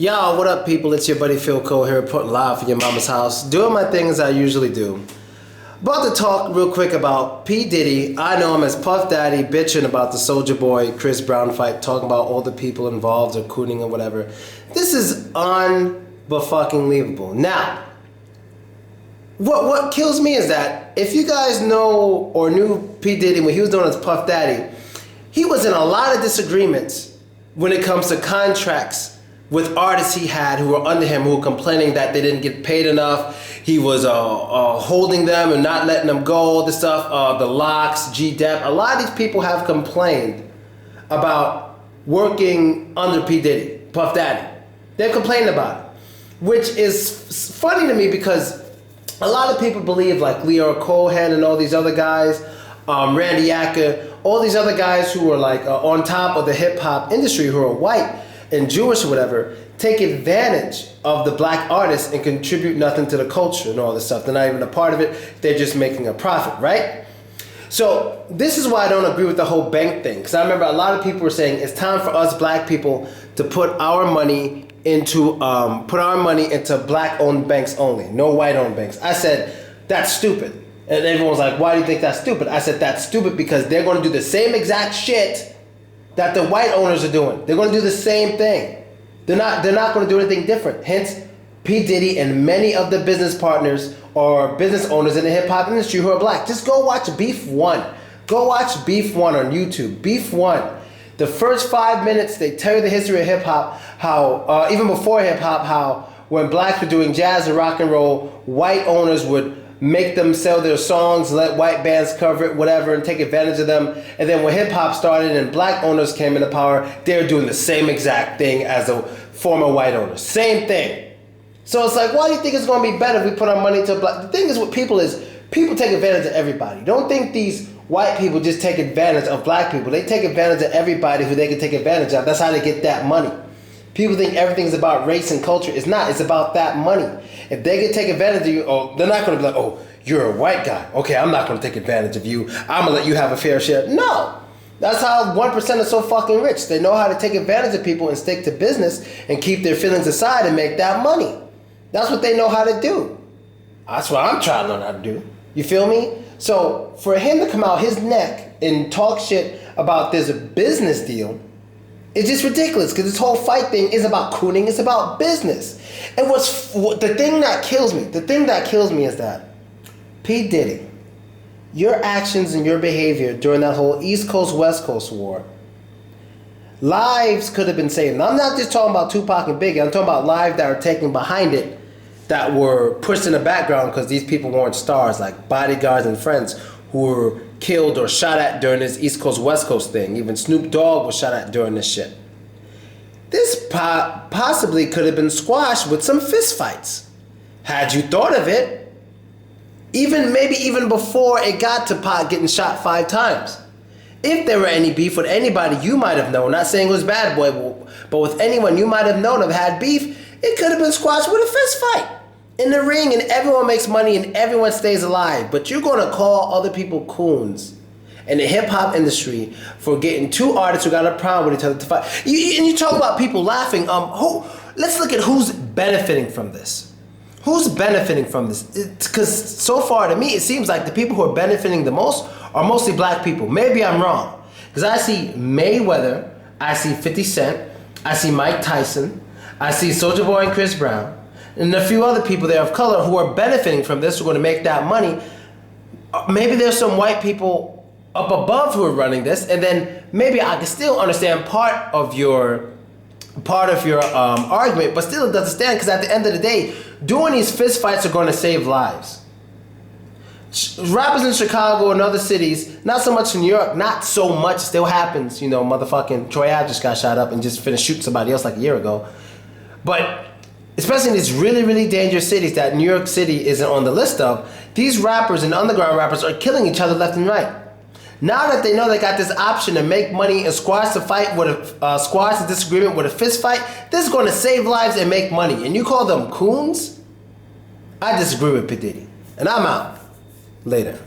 Yo, what up, people? It's your buddy Philko here, putting live from your mama's house, doing my things I usually do. About to talk real quick about P. Diddy. I know him as Puff Daddy, bitching about the Soulja Boy, Chris Brown fight, talking about all the people involved or cooning or whatever. This is unbelievable. Now, what kills me is that if you guys know or knew P. Diddy when he was known as Puff Daddy, he was in a lot of disagreements when it comes to contracts with artists he had who were under him, who were complaining that they didn't get paid enough. He was holding them and not letting them go, all this stuff. The Locks, G-Dep. A lot of these people have complained about working under P. Diddy, Puff Daddy. They've complained about it, which is funny to me because a lot of people believe, like Leo Cohen and all these other guys, Randy Acker, all these other guys who are like on top of the hip-hop industry, who are white and Jewish or whatever, take advantage of the black artists and contribute nothing to the culture and all this stuff. They're not even a part of it. They're just making a profit, right? So this is why I don't agree with the whole bank thing. Because I remember a lot of people were saying it's time for us black people to put our money into black-owned banks only, no white-owned banks. I said, that's stupid. And everyone's like, why do you think that's stupid? I said, that's stupid because they're going to do the same exact shit that the white owners are doing. They're going to do the same thing. They're not going to do anything different. Hence, P. Diddy and many of the business partners or business owners in the hip-hop industry who are black. Just go watch Beef 1. Go watch Beef 1 on YouTube. Beef 1. The first 5 minutes, they tell you the history of hip-hop, how, even before hip-hop, how when blacks were doing jazz and rock and roll, white owners would make them sell their songs, let white bands cover it, whatever, and take advantage of them. And then when hip-hop started and black owners came into power, they were doing the same exact thing as the former white owners. Same thing. So it's like, why do you think it's going to be better if we put our money to black? The thing is with people is, people take advantage of everybody. Don't think these white people just take advantage of black people. They take advantage of everybody who they can take advantage of. That's how they get that money. People think everything's about race and culture. It's not. It's about that money. If they can take advantage of you, they're not going to be like, oh, you're a white guy. Okay, I'm not going to take advantage of you. I'm going to let you have a fair share. No. That's how 1% are so fucking rich. They know how to take advantage of people and stick to business and keep their feelings aside and make that money. That's what they know how to do. That's what I'm trying to learn how to do. You feel me? So for him to come out his neck and talk shit about there's a business deal, it's just ridiculous because this whole fight thing is about cooning. It's about business. And the thing that kills me is that P. Diddy, your actions and your behavior during that whole East Coast, West Coast war, lives could have been saved. And I'm not just talking about Tupac and Biggie. I'm talking about lives that are taken behind it that were pushed in the background because these people weren't stars, like bodyguards and friends who were killed or shot at during this East Coast, West Coast thing. Even Snoop Dogg was shot at during this shit. This possibly could have been squashed with some fistfights. Had you thought of it, maybe even before it got to Pac getting shot 5 times. If there were any beef with anybody you might have known, not saying it was Bad Boy, but with anyone you might have known of had beef, it could have been squashed with a fist fight in the ring, and everyone makes money and everyone stays alive. But you're going to call other people coons in the hip-hop industry for getting 2 artists who got a problem with each other to fight. And you talk about people laughing. Let's look at who's benefiting from this. Who's benefiting from this? Because so far to me, it seems like the people who are benefiting the most are mostly black people. Maybe I'm wrong. Because I see Mayweather, I see 50 Cent, I see Mike Tyson, I see Soulja Boy and Chris Brown, and a few other people there of color who are benefiting from this, who are going to make that money. Maybe there's some white people up above who are running this, and then maybe I can still understand part of your argument, but still it doesn't stand, because at the end of the day, doing these fist fights are going to save lives. Rappers in Chicago and other cities, not so much in New York, not so much, still happens. You know, motherfucking Troy Ave just got shot up and just finished shooting somebody else like a year ago. But especially in these really, really dangerous cities that New York City isn't on the list of, these rappers and underground rappers are killing each other left and right. Now that they know they got this option to make money and squash the disagreement with a fist fight, this is going to save lives and make money. And you call them coons? I disagree with P. Diddy. And I'm out. Later.